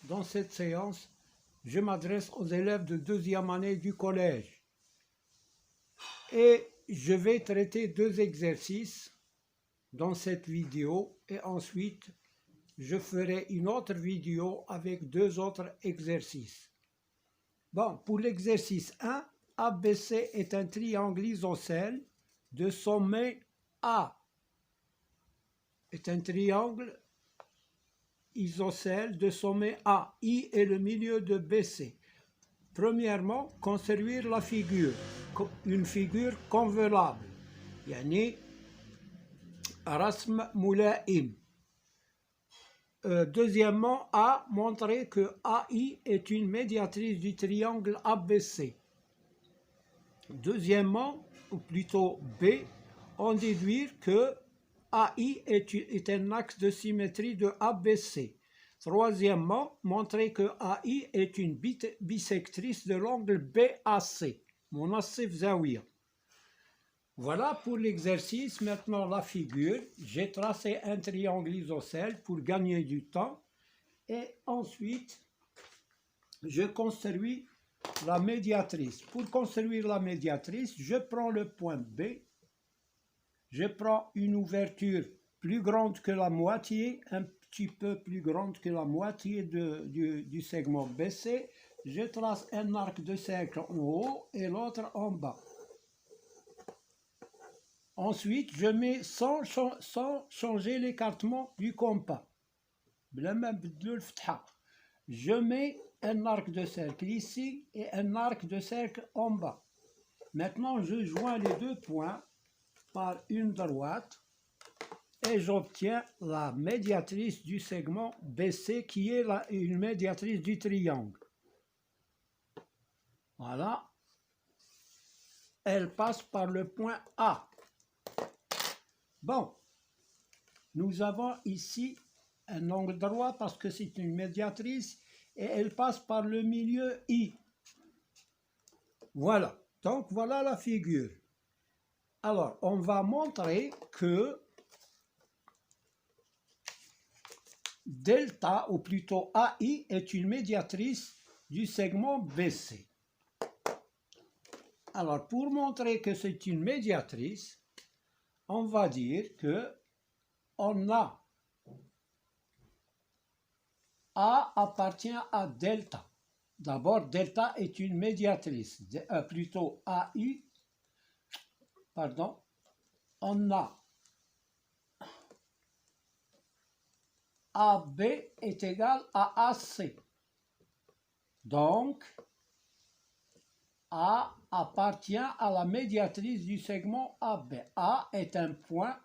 Dans cette séance, je m'adresse aux élèves de deuxième année du collège. Et je vais traiter 2 exercices dans cette vidéo et ensuite je ferai une autre vidéo avec 2 autres exercices. Bon, pour l'exercice 1, ABC est un triangle isocèle de sommet A. Est un triangle isocèle de sommet A. I est le milieu de BC. Premièrement, construire la figure, une figure convenable. Yani rasm mulaim. Deuxièmement, A, montrer que AI est une médiatrice du triangle ABC. Deuxièmement, ou plutôt B, en déduire que AI est un axe de symétrie de ABC. Troisièmement, montrer que AI est une bisectrice de l'angle BAC, Munassif Zawiya. Voilà pour l'exercice. Maintenant la figure. J'ai tracé un triangle isocèle pour gagner du temps. Et ensuite, je construis la médiatrice. Pour construire la médiatrice, je prends le point B. Je prends une ouverture plus grande que la moitié, un petit peu plus grande que la moitié du segment BC. Je trace un arc de cercle en haut et l'autre en bas. Ensuite, je mets sans changer l'écartement du compas. Je mets un arc de cercle ici et un arc de cercle en bas. Maintenant, je joins les 2 points par une droite et j'obtiens la médiatrice du segment BC qui est une médiatrice du triangle. Voilà. Elle passe par le point A. Bon, nous avons ici un angle droit parce que c'est une médiatrice et elle passe par le milieu I. Voilà, donc voilà la figure. Alors, on va montrer que delta, ou plutôt AI, est une médiatrice du segment BC. Alors, pour montrer que c'est une médiatrice, on va dire que on a A appartient à delta. D'abord, delta est une médiatrice, plutôt AI, pardon, on a AB est égal à AC. Donc, A appartient à la médiatrice du segment AB. A est un point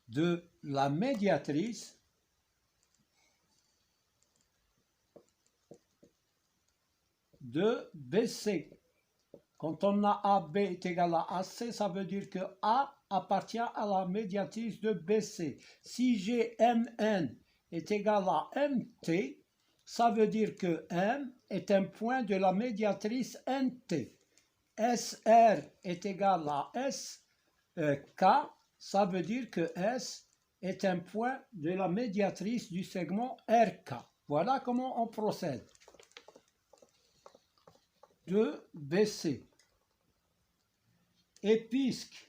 de la médiatrice de BC. Quand on a AB est égal à AC, ça veut dire que A appartient à la médiatrice de BC. Si j'ai MN est égal à MT, ça veut dire que M est un point de la médiatrice NT. SR est égal à SK, ça veut dire que S est un point de la médiatrice du segment RK. Voilà comment on procède. De BC. Et puisque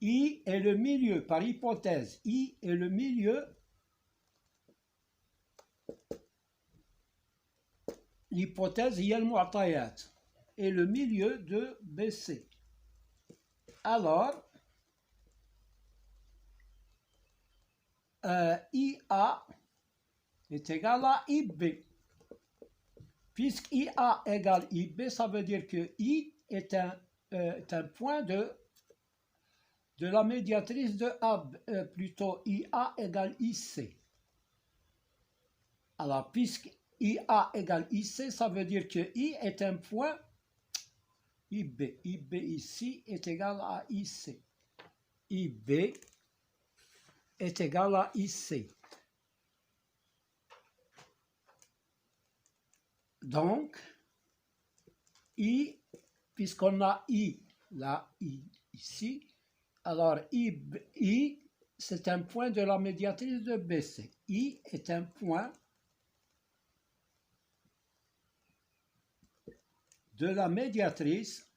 I est le milieu, par hypothèse, I est le milieu, l'hypothèse est le milieu de BC. Alors, IA est égal à IB. Puisque IA égale IB, ça veut dire que I est un point de la médiatrice de A, plutôt IA égale IC. Alors, puisque IA égale IC, ça veut dire que I est un point IB. IB ici est égal à IC. IB est égal à IC. Donc, I, puisqu'on a I, là, I, ici, Alors, I c'est un point de la médiatrice de BC. I est un point de la médiatrice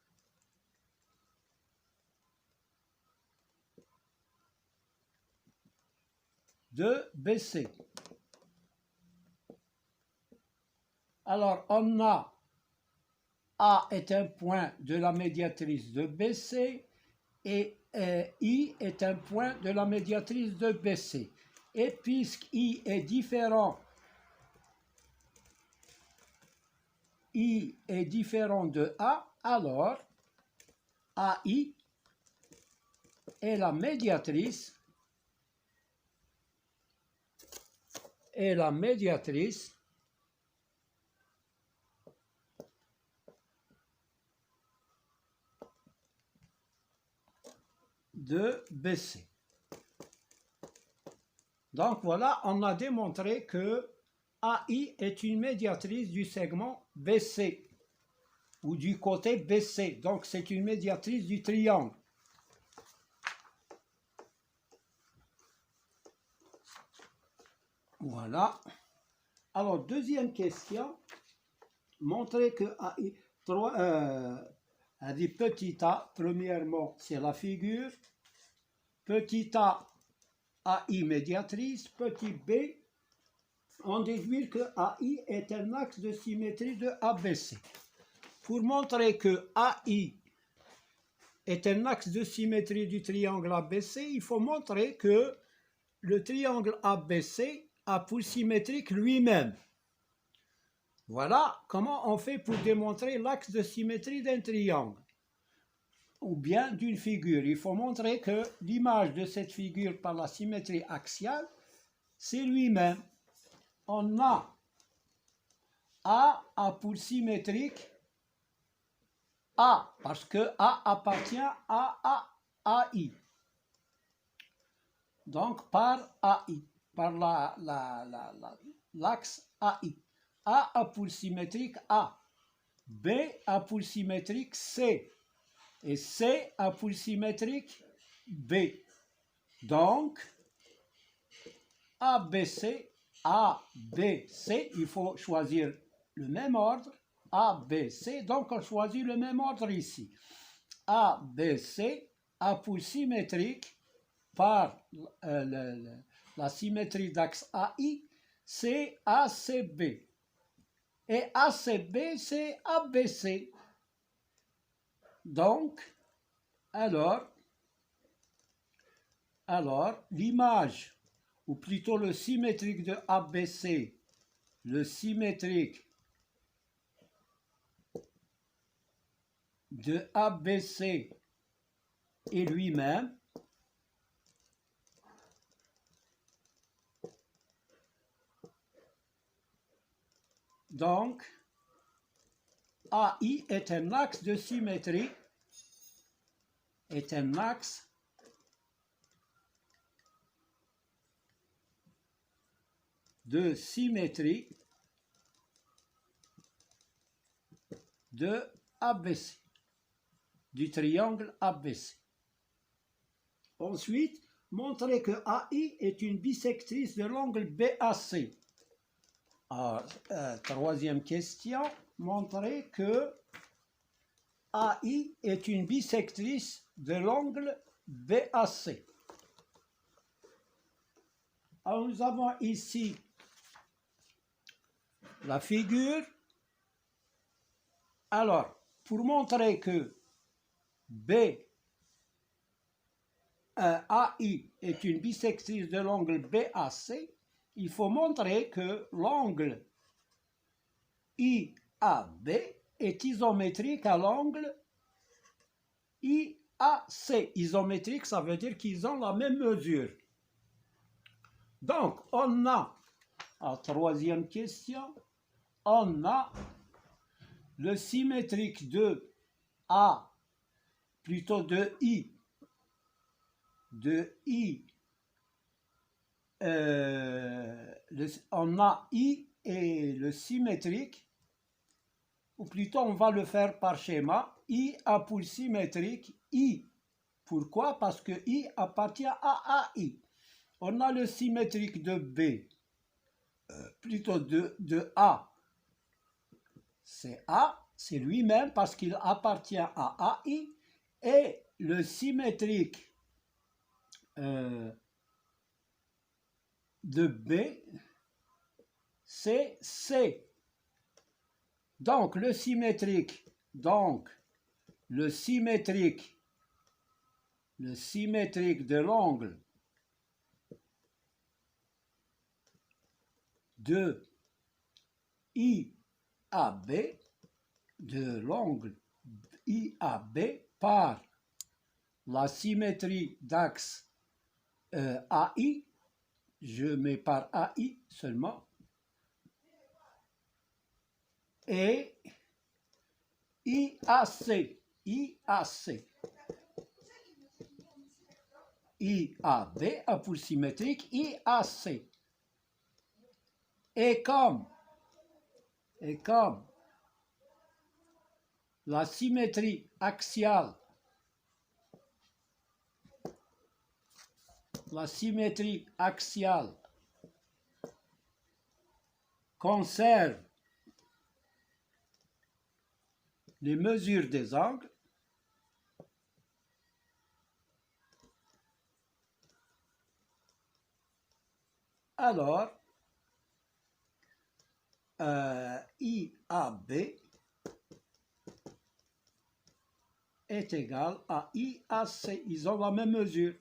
de BC. Alors, on a A est un point de la médiatrice de BC et I est un point de la médiatrice de BC. Et puisque I est différent de A, alors AI est la médiatrice de BC. Donc voilà, on a démontré que AI est une médiatrice du segment BC ou du côté BC. Donc c'est une médiatrice du triangle. Voilà. Alors, deuxième question. Montrer que AI, a dit petit a, premièrement, c'est la figure. Petit a, AI médiatrice. Petit b, on déduit que AI est un axe de symétrie de ABC. Pour montrer que AI est un axe de symétrie du triangle ABC, il faut montrer que le triangle ABC a pour symétrique lui-même. Voilà comment on fait pour démontrer l'axe de symétrie d'un triangle ou bien d'une figure. Il faut montrer que l'image de cette figure par la symétrie axiale, c'est lui-même. On a A pour symétrique A, parce que A appartient à AI. Donc par AI, par l'axe AI. A pour symétrique A, B a pour symétrique C, et C a pour symétrique B. Donc, ABC, il faut choisir le même ordre, ABC, donc on choisit le même ordre ici. ABC a pour symétrique, par la symétrie d'axe AI, c'est ACB. Et ACB, c'est ABC. Donc, alors l'image, ou plutôt le symétrique de ABC, le symétrique de ABC est lui-même. Donc, AI est un axe de symétrie, de ABC, du triangle ABC. Ensuite, montrer que AI est une bisectrice de l'angle BAC. Troisième question, montrer que AI est une bisectrice de l'angle BAC. Alors, nous avons ici la figure. Alors, pour montrer que AI est une bisectrice de l'angle BAC, il faut montrer que l'angle IAB est isométrique à l'angle IAC. Isométrique, ça veut dire qu'ils ont la même mesure. Donc, on a, en troisième question, on a le symétrique de A, plutôt de I, on a I et le symétrique, ou plutôt on va le faire par schéma. I a pour symétrique I Pourquoi? Parce que I appartient à AI. On a le symétrique de B, plutôt de A. C'est A, c'est lui-même parce qu'il appartient à AI. Et le symétrique de B, c'est C. Donc le symétrique de l'angle de IAB, par la symétrie d'axe AI, je mets par AI seulement, et IAB a pour symétrique IAC. Et comme la symétrie axiale conserve les mesures des angles, alors IAB est égal à IAC. Ils ont la même mesure.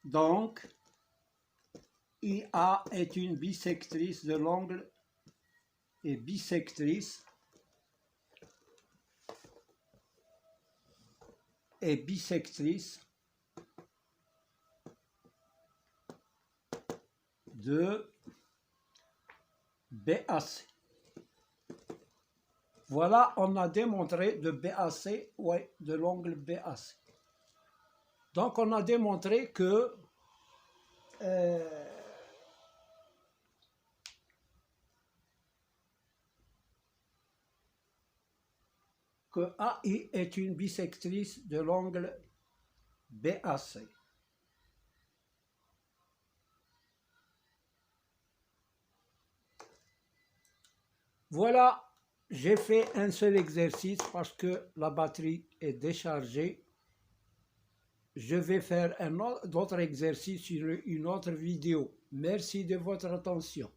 Donc, IA est une bisectrice de l'angle et bisectrice de BAC. Voilà, on a démontré de BAC, ouais, de l'angle BAC. Donc, on a démontré que AI est une bisectrice de l'angle BAC. Voilà, j'ai fait un seul exercice parce que la batterie est déchargée. Je vais faire d'autres exercices sur une autre vidéo. Merci de votre attention.